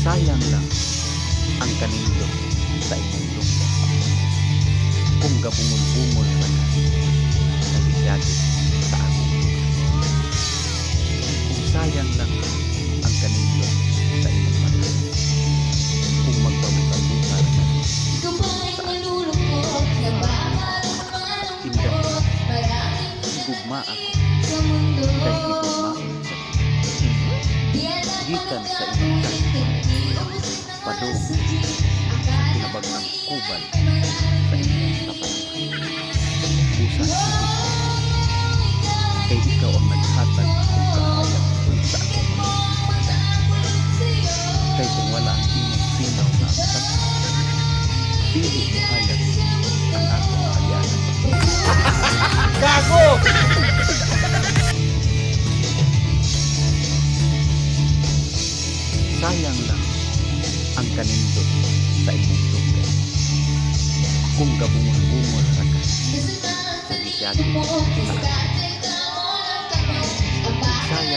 Sayang lang ang kanindot sa imong lupa. Kung gabungol-bungol pa na nagisyagit sa akong lupa. Kung sayang lang ang kanindot sa imong mata. Kung magbabuka-buka na sa higugma ako kay higugma gikan sa imong padung sa kinabagang kubal sa imong kapalaran. Busa kay ikaw ang naghatag kung kahayag sa akong mga kay kung wala ang imong sinaw na ang dili mo hayag ang akong kalianan. Gago! Sayang lang ang kanindot sa imong lupa. Kung gabungol-bungol ra ka sa gisyagit sa